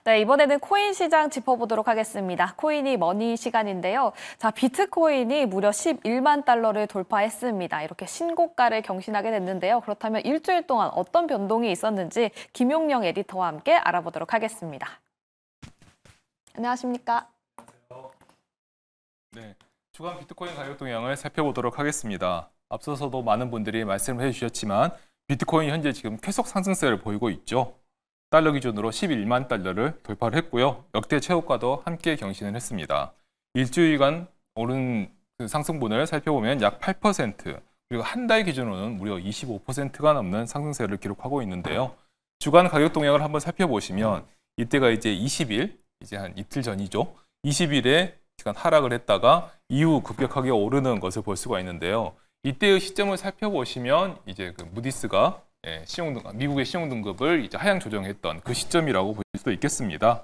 네, 이번에는 코인 시장 짚어보도록 하겠습니다. 코인이 머니 시간인데요. 자, 비트코인이 무려 11만 달러를 돌파했습니다. 이렇게 신고가를 경신하게 됐는데요. 그렇다면 일주일 동안 어떤 변동이 있었는지 김용영 에디터와 함께 알아보도록 하겠습니다. 안녕하십니까? 네, 주간 비트코인 가격 동향을 살펴보도록 하겠습니다. 앞서서도 많은 분들이 말씀을 해주셨지만 비트코인이 현재 지금 계속 상승세를 보이고 있죠. 달러 기준으로 11만 달러를 돌파를 했고요. 역대 최고가도 함께 경신을 했습니다. 일주일간 오른 상승분을 살펴보면 약 8%, 그리고 한 달 기준으로는 무려 25%가 넘는 상승세를 기록하고 있는데요. 주간 가격 동향을 한번 살펴보시면 이때가 이제 20일, 이제 한 이틀 전이죠. 20일에 시간 하락을 했다가 이후 급격하게 오르는 것을 볼 수가 있는데요. 이때의 시점을 살펴보시면 이제 그 무디스가 미국의 신용등급을 이제 하향 조정했던 그 시점이라고 볼 수도 있겠습니다.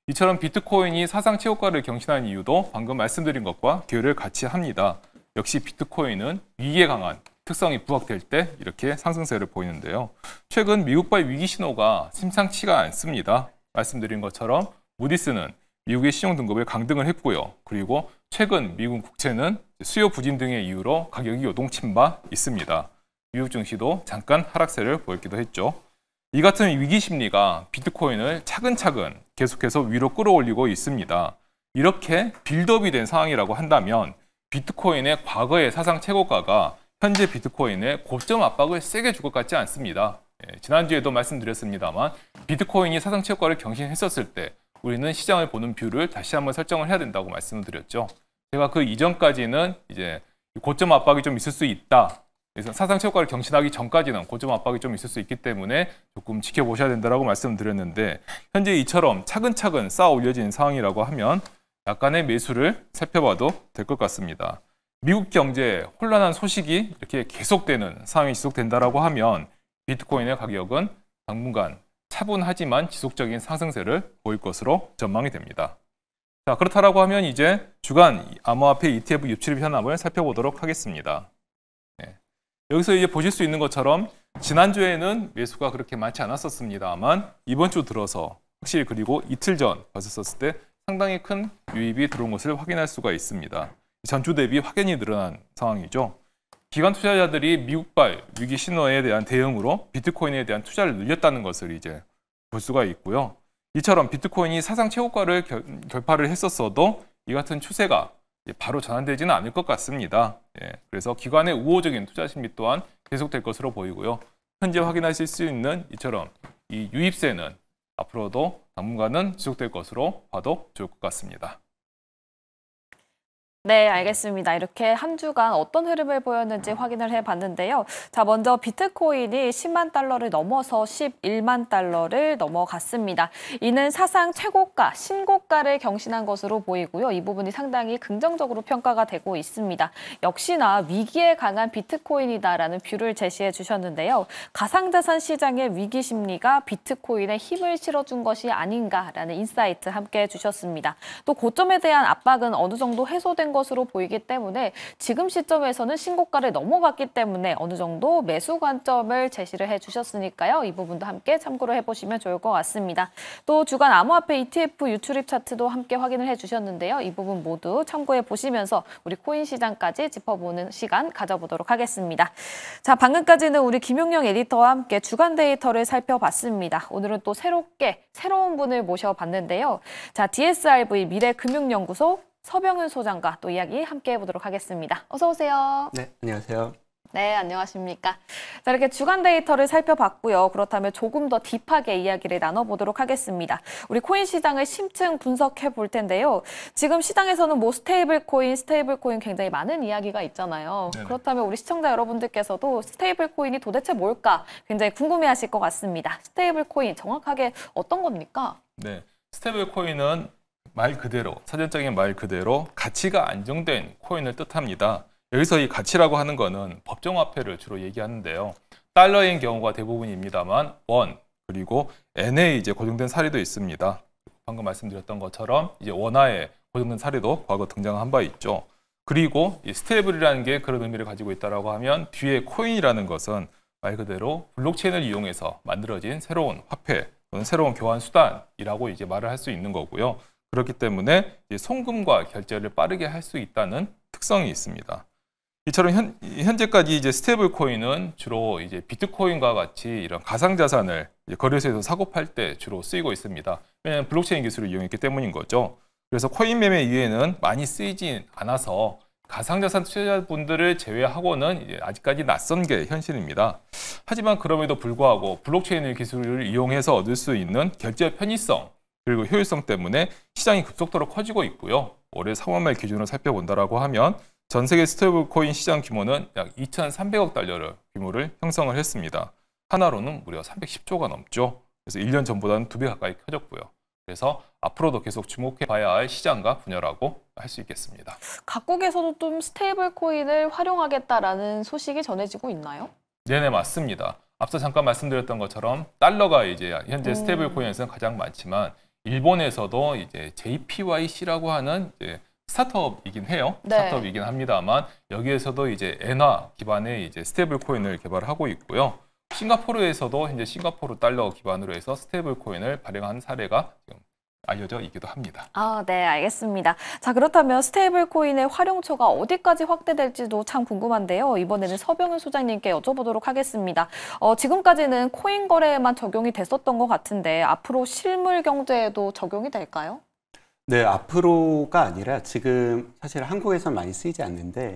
이처럼 비트코인이 사상 최고가를 경신한 이유도 방금 말씀드린 것과 교류를 같이 합니다. 역시 비트코인은 위기에 강한 특성이 부각될 때 이렇게 상승세를 보이는데요. 최근 미국발 위기 신호가 심상치가 않습니다. 말씀드린 것처럼 무디스는 미국의 신용등급을 강등을 했고요. 그리고 최근 미국 국채는 수요 부진 등의 이유로 가격이 요동친 바 있습니다. 미국 증시도 잠깐 하락세를 보였기도 했죠. 이 같은 위기 심리가 비트코인을 차근차근 계속해서 위로 끌어올리고 있습니다. 이렇게 빌드업이 된 상황이라고 한다면 비트코인의 과거의 사상 최고가가 현재 비트코인의 고점 압박을 세게 줄 것 같지 않습니다. 지난주에도 말씀드렸습니다만 비트코인이 사상 최고가를 경신했었을 때 우리는 시장을 보는 뷰를 다시 한번 설정을 해야 된다고 말씀을 드렸죠. 제가 그 이전까지는 이제 고점 압박이 좀 있을 수 있다. 그래서 사상 최고가를 경신하기 전까지는 고점 압박이 좀 있을 수 있기 때문에 조금 지켜보셔야 된다고 말씀드렸는데 현재 이처럼 차근차근 쌓아 올려진 상황이라고 하면 약간의 매수를 살펴봐도 될 것 같습니다. 미국 경제에 혼란한 소식이 이렇게 계속되는 상황이 지속된다라고 하면 비트코인의 가격은 당분간 차분하지만 지속적인 상승세를 보일 것으로 전망이 됩니다. 자, 그렇다라고 하면 이제 주간 암호화폐 ETF 유출입 현황을 살펴보도록 하겠습니다. 여기서 이제 보실 수 있는 것처럼 지난주에는 매수가 그렇게 많지 않았었습니다만 이번 주 들어서 확실히 그리고 이틀 전 봤었을 때 상당히 큰 유입이 들어온 것을 확인할 수가 있습니다. 전주 대비 확연히 늘어난 상황이죠. 기관 투자자들이 미국발 위기 신호에 대한 대응으로 비트코인에 대한 투자를 늘렸다는 것을 이제 볼 수가 있고요. 이처럼 비트코인이 사상 최고가를 결파를 했었어도 이 같은 추세가 바로 전환되지는 않을 것 같습니다. 그래서 기관의 우호적인 투자 심리 또한 계속될 것으로 보이고요. 현재 확인하실 수 있는 이처럼 이 유입세는 앞으로도 당분간은 지속될 것으로 봐도 좋을 것 같습니다. 네, 알겠습니다. 이렇게 한 주간 어떤 흐름을 보였는지 확인을 해봤는데요. 자, 먼저 비트코인이 10만 달러를 넘어서 11만 달러를 넘어갔습니다. 이는 사상 최고가, 신고가를 경신한 것으로 보이고요. 이 부분이 상당히 긍정적으로 평가가 되고 있습니다. 역시나 위기에 강한 비트코인이다라는 뷰를 제시해 주셨는데요. 가상자산 시장의 위기 심리가 비트코인에 힘을 실어준 것이 아닌가라는 인사이트 함께 주셨습니다. 또 고점에 대한 압박은 어느 정도 해소된 것으로 보이기 때문에 지금 시점에서는 신고가를 넘어갔기 때문에 어느 정도 매수 관점을 제시를 해주셨으니까요. 이 부분도 함께 참고를 해보시면 좋을 것 같습니다. 또 주간 암호화폐 ETF 유출입 차트도 함께 확인을 해주셨는데요. 이 부분 모두 참고해 보시면서 우리 코인 시장까지 짚어보는 시간 가져보도록 하겠습니다. 자, 방금까지는 우리 김용영 에디터와 함께 주간 데이터를 살펴봤습니다. 오늘은 또 새로운 분을 모셔봤는데요. 자, DSRV 미래금융연구소 서병윤 소장과 또 이야기 함께 해보도록 하겠습니다. 어서 오세요. 네, 안녕하세요. 네, 안녕하십니까. 자, 이렇게 주간 데이터를 살펴봤고요. 그렇다면 조금 더 딥하게 이야기를 나눠보도록 하겠습니다. 우리 코인 시장을 심층 분석해 볼 텐데요. 지금 시장에서는 뭐 스테이블 코인 굉장히 많은 이야기가 있잖아요. 네네. 그렇다면 우리 시청자 여러분들께서도 스테이블 코인이 도대체 뭘까 굉장히 궁금해하실 것 같습니다. 스테이블 코인 정확하게 어떤 겁니까? 네, 스테이블 코인은 말 그대로, 사전적인 말 그대로 가치가 안정된 코인을 뜻합니다. 여기서 이 가치라고 하는 거는 법정화폐를 주로 얘기하는데요. 달러인 경우가 대부분입니다만 원, 그리고 엔에 이제 고정된 사례도 있습니다. 방금 말씀드렸던 것처럼 이제 원화에 고정된 사례도 과거 등장한 바 있죠. 그리고 이 스테이블이라는 게 그런 의미를 가지고 있다고 하면 뒤에 코인이라는 것은 말 그대로 블록체인을 이용해서 만들어진 새로운 화폐 또는 새로운 교환 수단이라고 이제 말을 할 수 있는 거고요. 그렇기 때문에 이제 송금과 결제를 빠르게 할 수 있다는 특성이 있습니다. 이처럼 현재까지 이제 스테이블 코인은 주로 이제 비트코인과 같이 이런 가상 자산을 거래소에서 사고 팔 때 주로 쓰이고 있습니다. 왜냐하면 블록체인 기술을 이용했기 때문인 거죠. 그래서 코인 매매 이외에는 많이 쓰이진 않아서 가상자산 투자자분들을 제외하고는 이제 아직까지 낯선 게 현실입니다. 하지만 그럼에도 불구하고 블록체인 기술을 이용해서 얻을 수 있는 결제 편의성 그리고 효율성 때문에 시장이 급속도로 커지고 있고요. 올해 3월 말 기준으로 살펴본다라고 하면 전 세계 스테이블 코인 시장 규모는 약 2,300억 달러 규모를 형성을 했습니다. 하나로는 무려 310조가 넘죠. 그래서 1년 전보다는 2배 가까이 커졌고요. 그래서 앞으로도 계속 주목해 봐야 할 시장과 분야라고 할 수 있겠습니다. 각국에서도 좀 스테이블 코인을 활용하겠다라는 소식이 전해지고 있나요? 네네, 맞습니다. 앞서 잠깐 말씀드렸던 것처럼 달러가 이제 현재 스테이블 코인에서는 가장 많지만 일본에서도 이제 JPYC라고 하는 이제 스타트업이긴 해요. 네. 스타트업이긴 합니다만 여기에서도 이제 엔화 기반의 이제 스테이블 코인을 개발하고 있고요. 싱가포르에서도 현재 싱가포르 달러 기반으로 해서 스테이블 코인을 발행한 사례가 지금 알려져 있기도 합니다. 아, 네, 알겠습니다. 자, 그렇다면 스테이블 코인의 활용처가 어디까지 확대될지도 참 궁금한데요. 이번에는 서병윤 소장님께 여쭤보도록 하겠습니다. 지금까지는 코인 거래에만 적용이 됐었던 것 같은데 앞으로 실물 경제에도 적용이 될까요? 네, 앞으로가 아니라 지금 사실 한국에서 많이 쓰이지 않는데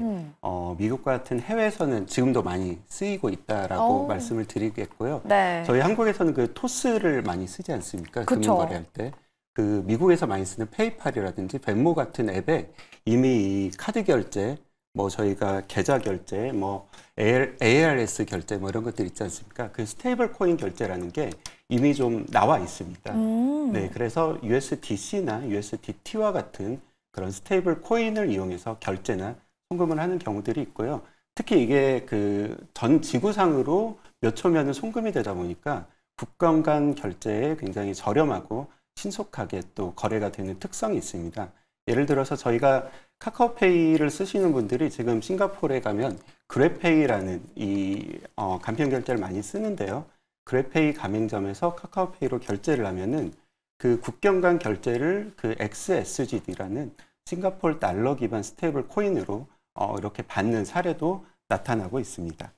미국 같은 해외에서는 지금도 많이 쓰이고 있다라고 말씀을 드리겠고요. 네. 저희 한국에서는 그 토스를 많이 쓰지 않습니까? 그쵸. 금융거래할 때. 그 미국에서 많이 쓰는 페이팔이라든지 벤모 같은 앱에 이미 이 카드 결제, 뭐 저희가 계좌 결제, 뭐 ARS 결제 뭐 이런 것들 있지 않습니까? 그 스테이블 코인 결제라는 게 이미 좀 나와 있습니다. 네, 그래서 USDC나 USDT와 같은 그런 스테이블 코인을 이용해서 결제나 송금을 하는 경우들이 있고요. 특히 이게 그 전 지구상으로 몇 초면은 송금이 되다 보니까 국가 간 결제에 굉장히 저렴하고 신속하게 또 거래가 되는 특성이 있습니다. 예를 들어서 저희가 카카오페이를 쓰시는 분들이 지금 싱가포르에 가면 그랩페이라는 이 간편 결제를 많이 쓰는데요. 그랩페이 가맹점에서 카카오페이로 결제를 하면은 그 국경 간 결제를 그 XSGD라는 싱가포르 달러 기반 스테이블 코인으로 이렇게 받는 사례도 나타나고 있습니다.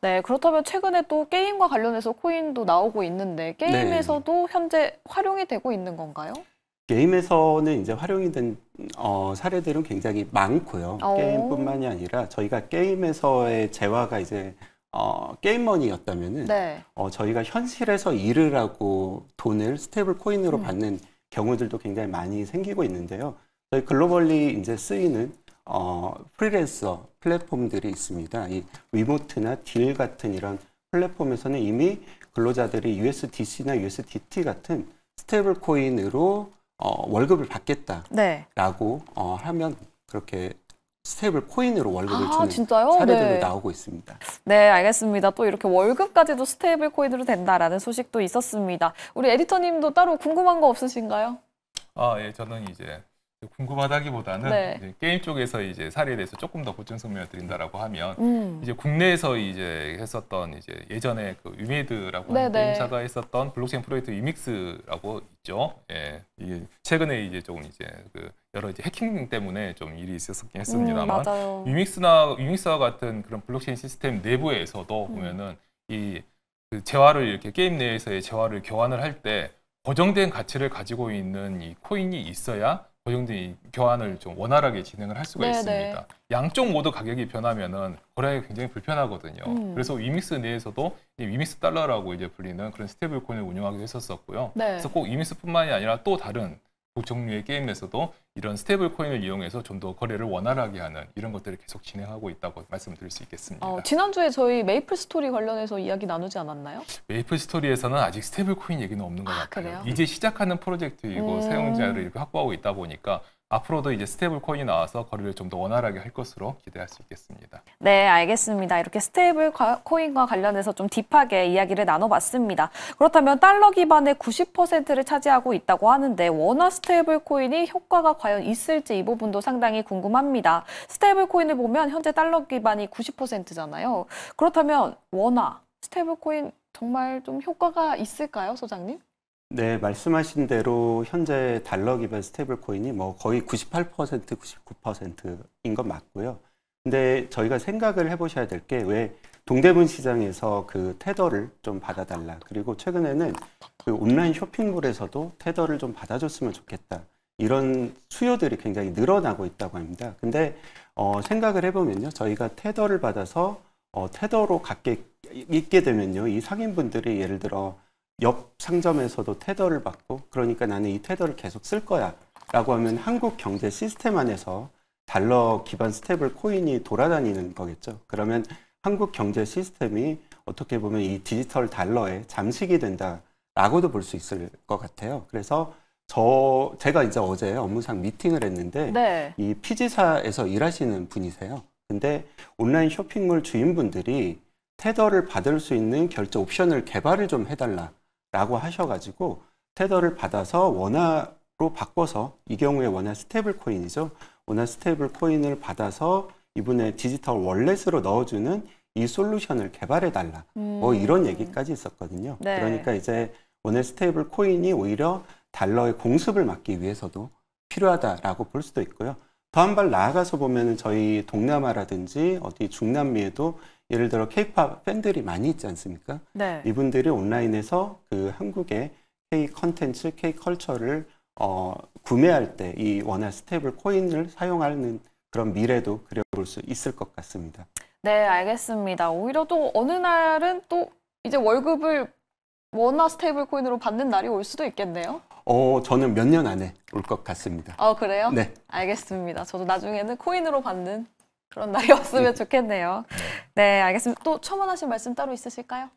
네, 그렇다면 최근에 또 게임과 관련해서 코인도 나오고 있는데 게임에서도 현재 활용이 되고 있는 건가요? 게임에서는 이제 활용이 된 사례들은 굉장히 많고요. 게임뿐만이 아니라 저희가 게임에서의 재화가 이제 게임머니였다면은 네. 저희가 현실에서 일을 하고 돈을 스테이블 코인으로 받는 경우들도 굉장히 많이 생기고 있는데요. 저희 글로벌리 이제 쓰이는 프리랜서 플랫폼들이 있습니다. 이 위모트나 딜 같은 이런 플랫폼에서는 이미 근로자들이 USDC나 USDT 같은 스테이블 코인으로 월급을 받겠다라고 네. 하면 그렇게 스테이블 코인으로 월급을 주는 진짜요? 사례들도 네. 나오고 있습니다. 네, 알겠습니다. 또 이렇게 월급까지도 스테이블 코인으로 된다라는 소식도 있었습니다. 우리 에디터님도 따로 궁금한 거 없으신가요? 예, 저는 이제 궁금하다기보다는 네. 이제 게임 쪽에서 이제 사례에 대해서 조금 더 보충 설명을 드린다라고 하면 이제 국내에서 이제 했었던 이제 예전에 그 위메이드라고 하는 네네. 게임사가 했었던 블록체인 프로젝트 위믹스라고 있죠. 예, 이게 최근에 이제 조금 이제 그 여러 이제 해킹 때문에 좀 일이 있었긴 했습니다만 맞아요. 위믹스와 같은 그런 블록체인 시스템 내부에서도 보면은 이 그 재화를 이렇게 게임 내에서의 재화를 교환을 할 때 고정된 가치를 가지고 있는 이 코인이 있어야 고정된 이 교환을 좀 원활하게 진행을 할 수가 네네. 있습니다. 양쪽 모두 가격이 변하면은 거래하기 굉장히 불편하거든요. 그래서 위믹스 내에서도 이 위믹스 달러라고 이제 불리는 그런 스테이블 코인을 운영하기도 했었었고요. 네. 그래서 꼭 위믹스뿐만이 아니라 또 다른 종류의 게임에서도 이런 스테이블 코인을 이용해서 좀 더 거래를 원활하게 하는 이런 것들을 계속 진행하고 있다고 말씀드릴 수 있겠습니다. 지난주에 저희 메이플 스토리 관련해서 이야기 나누지 않았나요? 메이플 스토리에서는 아직 스테이블 코인 얘기는 없는 것 같아요. 그래요? 이제 시작하는 프로젝트이고 사용자를 이렇게 확보하고 있다 보니까 앞으로도 이제 스테이블 코인이 나와서 거래를 좀 더 원활하게 할 것으로 기대할 수 있겠습니다. 네, 알겠습니다. 이렇게 스테이블 코인과 관련해서 좀 딥하게 이야기를 나눠봤습니다. 그렇다면 달러 기반의 90%를 차지하고 있다고 하는데 원화 스테이블 코인이 효과가 과연 있을지 이 부분도 상당히 궁금합니다. 스테이블 코인을 보면 현재 달러 기반이 90%잖아요. 그렇다면 원화 스테이블 코인 정말 좀 효과가 있을까요, 소장님? 네, 말씀하신 대로 현재 달러 기반 스테이블 코인이 뭐 거의 98%, 99%인 건 맞고요. 근데 저희가 생각을 해보셔야 될 게 왜 동대문 시장에서 그 테더를 좀 받아달라. 그리고 최근에는 그 온라인 쇼핑몰에서도 테더를 좀 받아줬으면 좋겠다. 이런 수요들이 굉장히 늘어나고 있다고 합니다. 근데 생각을 해보면요. 저희가 테더를 받아서 테더로 있게 되면요. 이 상인분들이 예를 들어 옆 상점에서도 테더를 받고 그러니까 나는 이 테더를 계속 쓸 거야 라고 하면 한국 경제 시스템 안에서 달러 기반 스테이블 코인이 돌아다니는 거겠죠. 그러면 한국 경제 시스템이 어떻게 보면 이 디지털 달러에 잠식이 된다라고도 볼 수 있을 것 같아요. 그래서 제가 이제 어제 업무상 미팅을 했는데 네. 이 피지사에서 일하시는 분이세요. 근데 온라인 쇼핑몰 주인분들이 테더를 받을 수 있는 결제 옵션을 개발을 좀 해달라라고 하셔가지고 테더를 받아서 원화로 바꿔서 이 경우에 원화 스테이블 코인이죠. 원화 스테이블 코인을 받아서 이분의 디지털 월렛으로 넣어주는 이 솔루션을 개발해달라. 뭐 이런 얘기까지 있었거든요. 네. 그러니까 이제 원화 스테이블 코인이 오히려 달러의 공습을 막기 위해서도 필요하다라고 볼 수도 있고요. 더 한 발 나아가서 보면은 저희 동남아라든지 어디 중남미에도 예를 들어 K-팝 팬들이 많이 있지 않습니까? 네. 이분들이 온라인에서 그 한국의 K 컨텐츠, K 컬처를 구매할 때 이 원화 스테이블 코인을 사용하는 그런 미래도 그려볼 수 있을 것 같습니다. 네, 알겠습니다. 오히려 또 어느 날은 또 이제 월급을 원화 스테이블 코인으로 받는 날이 올 수도 있겠네요. 저는 몇 년 안에 올 것 같습니다. 그래요? 네. 알겠습니다. 저도 나중에는 코인으로 받는 그런 날이 왔으면 좋겠네요. 네, 알겠습니다. 또 첨언하신 말씀 따로 있으실까요?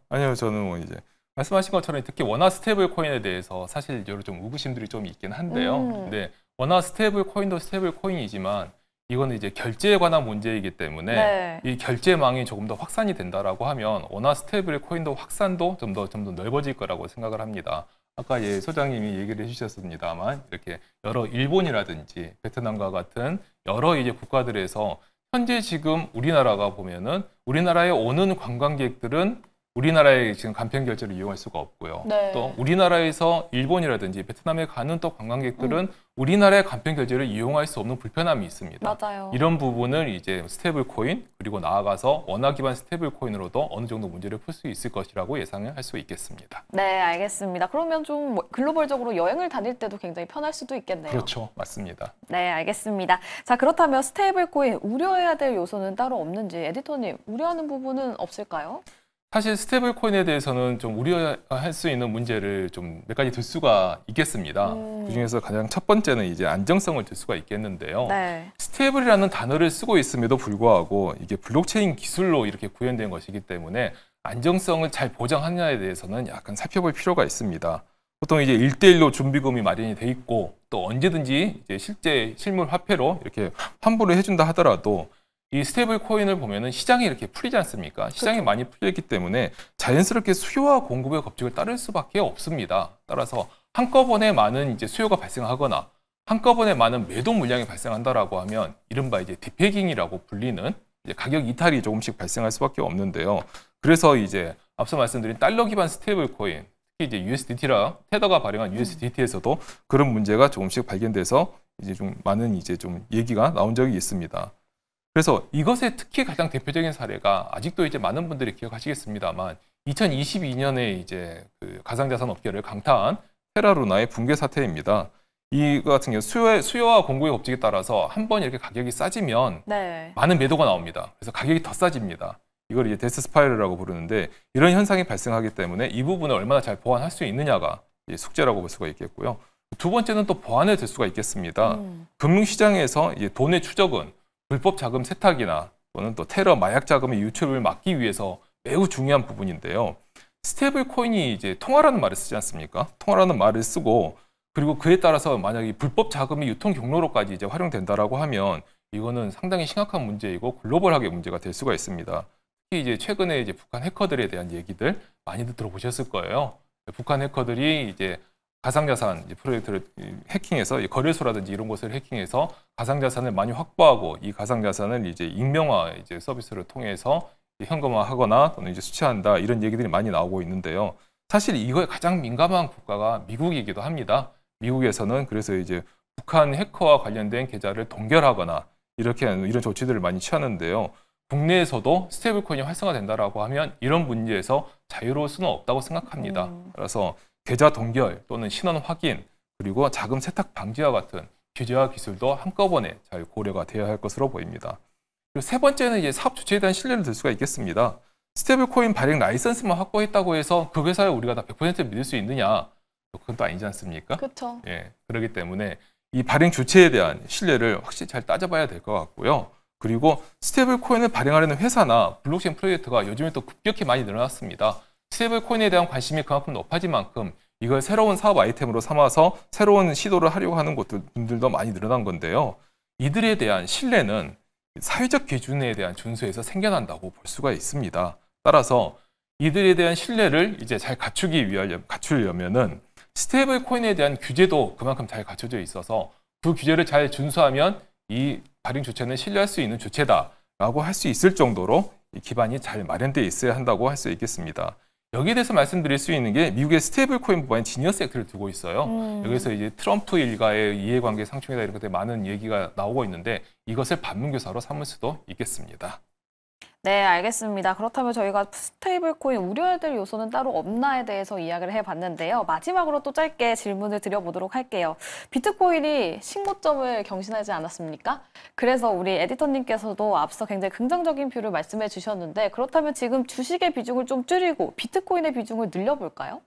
아니요. 저는 뭐 이제 말씀하신 것처럼 특히 원화 스테이블 코인에 대해서 사실 여러 좀 의구심들이 좀 있긴 한데요. 근데 원화 스테이블 코인도 스테이블 코인이지만 이거는 이제 결제에 관한 문제이기 때문에 네. 이 결제망이 조금 더 확산이 된다라고 하면 원화 스테이블 코인도 확산도 좀 더 넓어질 거라고 생각을 합니다. 아까 소장님이 얘기를 해주셨습니다만 이렇게 여러 일본이라든지 베트남과 같은 여러 이제 국가들에서 현재 지금 우리나라가 보면은 우리나라에 오는 관광객들은 우리나라의 지금 간편 결제를 이용할 수가 없고요. 네. 또 우리나라에서 일본이라든지 베트남에 가는 또 관광객들은 우리나라의 간편 결제를 이용할 수 없는 불편함이 있습니다. 맞아요. 이런 부분을 이제 스테이블 코인 그리고 나아가서 원화 기반 스테이블 코인으로도 어느 정도 문제를 풀 수 있을 것이라고 예상을 할 수 있겠습니다. 네, 알겠습니다. 그러면 좀 글로벌적으로 여행을 다닐 때도 굉장히 편할 수도 있겠네요. 그렇죠. 맞습니다. 네, 알겠습니다. 자, 그렇다면 스테이블 코인 우려해야 될 요소는 따로 없는지 에디터님 우려하는 부분은 없을까요? 사실 스테이블 코인에 대해서는 좀 우려할 수 있는 문제를 좀 몇 가지 들 수가 있겠습니다. 그중에서 가장 첫 번째는 이제 안정성을 들 수가 있겠는데요. 네. 스테이블이라는 단어를 쓰고 있음에도 불구하고 이게 블록체인 기술로 이렇게 구현된 것이기 때문에 안정성을 잘 보장하느냐에 대해서는 약간 살펴볼 필요가 있습니다. 보통 이제 1대1로 준비금이 마련이 돼 있고 또 언제든지 이제 실물 화폐로 이렇게 환불을 해준다 하더라도 이 스테이블 코인을 보면은 시장이 이렇게 풀리지 않습니까? 시장이 많이 풀렸기 때문에 자연스럽게 수요와 공급의 법칙을 따를 수밖에 없습니다. 따라서 한꺼번에 많은 이제 수요가 발생하거나 한꺼번에 많은 매도 물량이 발생한다라고 하면 이른바 이제 디페깅이라고 불리는 이제 가격 이탈이 조금씩 발생할 수밖에 없는데요. 그래서 이제 앞서 말씀드린 달러 기반 스테이블 코인, 특히 이제 USDT라 테더가 발행한 USDT에서도 그런 문제가 조금씩 발견돼서 이제 좀 많은 이제 좀 얘기가 나온 적이 있습니다. 그래서 이것의 특히 가장 대표적인 사례가 아직도 이제 많은 분들이 기억하시겠습니다만 2022년에 이제 그 가상자산 업계를 강타한 테라루나의 붕괴 사태입니다. 이거 같은 경우 수요와 공급의 법칙에 따라서 한 번 이렇게 가격이 싸지면 네. 많은 매도가 나옵니다. 그래서 가격이 더 싸집니다. 이걸 이제 데스 스파이럴이라고 부르는데 이런 현상이 발생하기 때문에 이 부분을 얼마나 잘 보완할 수 있느냐가 숙제라고 볼 수가 있겠고요. 두 번째는 또 보완을 될 수가 있겠습니다. 금융시장에서 이제 돈의 추적은 불법 자금 세탁이나 또는 또 테러 마약 자금의 유출을 막기 위해서 매우 중요한 부분인데요. 스테이블 코인이 이제 통화라는 말을 쓰지 않습니까? 통화라는 말을 쓰고 그리고 그에 따라서 만약에 불법 자금이 유통 경로로까지 이제 활용된다라고 하면 이거는 상당히 심각한 문제이고 글로벌하게 문제가 될 수가 있습니다. 특히 이제 최근에 이제 북한 해커들에 대한 얘기들 많이들 들어보셨을 거예요. 북한 해커들이 이제 가상자산 프로젝트를 해킹해서 거래소라든지 이런 곳을 해킹해서 가상자산을 많이 확보하고 이 가상자산을 이제 익명화 이제 서비스를 통해서 현금화하거나 또는 이제 수취한다 이런 얘기들이 많이 나오고 있는데요. 사실 이거에 가장 민감한 국가가 미국이기도 합니다. 미국에서는 그래서 이제 북한 해커와 관련된 계좌를 동결하거나 이렇게 하는 이런 조치들을 많이 취하는데요. 국내에서도 스테이블 코인이 활성화된다라고 하면 이런 문제에서 자유로울 수는 없다고 생각합니다. 그래서 계좌 동결 또는 신원 확인 그리고 자금 세탁 방지와 같은 규제와 기술도 한꺼번에 잘 고려가 되어야 할 것으로 보입니다. 그리고 세 번째는 이제 사업 주체에 대한 신뢰를 들 수가 있겠습니다. 스테이블 코인 발행 라이선스만 확보했다고 해서 그 회사를 우리가 다 100% 믿을 수 있느냐? 그건 또 아니지 않습니까? 그렇죠. 예, 그렇기 때문에 이 발행 주체에 대한 신뢰를 확실히 잘 따져봐야 될 것 같고요. 그리고 스테이블 코인을 발행하려는 회사나 블록체인 프로젝트가 요즘에 또 급격히 많이 늘어났습니다. 스테이블 코인에 대한 관심이 그만큼 높아진 만큼 이걸 새로운 사업 아이템으로 삼아서 새로운 시도를 하려고 하는 분들도 많이 늘어난 건데요. 이들에 대한 신뢰는 사회적 기준에 대한 준수에서 생겨난다고 볼 수가 있습니다. 따라서 이들에 대한 신뢰를 이제 잘 갖추려면은 스테이블 코인에 대한 규제도 그만큼 잘 갖춰져 있어서 그 규제를 잘 준수하면 이 발행 주체는 신뢰할 수 있는 주체다라고 할 수 있을 정도로 이 기반이 잘 마련되어 있어야 한다고 할 수 있겠습니다. 여기에 대해서 말씀드릴 수 있는 게 미국의 스테이블 코인 법안인 지니어스 액트를 두고 있어요. 여기서 이제 트럼프 일가의 이해관계 상충이다 이런 것들 많은 얘기가 나오고 있는데 이것을 반문교사로 삼을 수도 있겠습니다. 네, 알겠습니다. 그렇다면 저희가 스테이블 코인 우려해야 될 요소는 따로 없나에 대해서 이야기를 해봤는데요. 마지막으로 또 짧게 질문을 드려보도록 할게요. 비트코인이 신고점을 경신하지 않았습니까? 그래서 우리 에디터님께서도 앞서 굉장히 긍정적인 뷰를 말씀해 주셨는데 그렇다면 지금 주식의 비중을 좀 줄이고 비트코인의 비중을 늘려볼까요?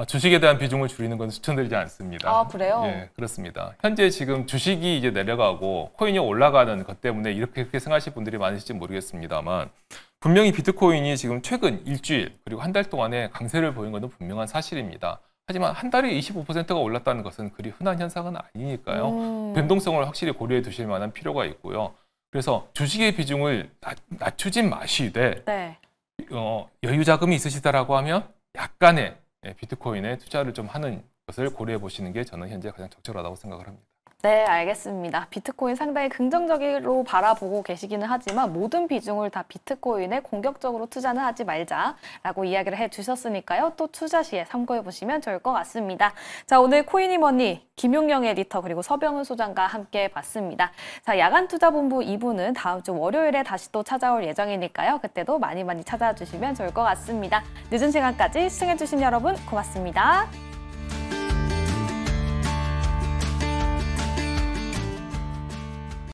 주식에 대한 비중을 줄이는 건 추천드리지 않습니다. 아, 그래요? 예, 그렇습니다. 현재 지금 주식이 이제 내려가고 코인이 올라가는 것 때문에 이렇게 생각하실 분들이 많으실지 모르겠습니다만 분명히 비트코인이 지금 최근 일주일 그리고 한 달 동안에 강세를 보인 것은 분명한 사실입니다. 하지만 한 달에 25%가 올랐다는 것은 그리 흔한 현상은 아니니까요. 변동성을 확실히 고려해 두실 만한 필요가 있고요. 그래서 주식의 비중을 낮추진 마시되 네. 여유 자금이 있으시다라고 하면 약간의 비트코인에 투자를 좀 하는 것을 고려해 보시는 게 저는 현재 가장 적절하다고 생각을 합니다. 네, 알겠습니다. 비트코인 상당히 긍정적으로 바라보고 계시기는 하지만 모든 비중을 다 비트코인에 공격적으로 투자는 하지 말자라고 이야기를 해주셨으니까요. 또 투자 시에 참고해보시면 좋을 것 같습니다. 자, 오늘 코인이머니 김용영 에디터 그리고 서병은 소장과 함께 봤습니다. 자, 야간투자본부 2부는 다음 주 월요일에 다시 또 찾아올 예정이니까요. 그때도 많이 찾아주시면 좋을 것 같습니다. 늦은 시간까지 시청해주신 여러분 고맙습니다.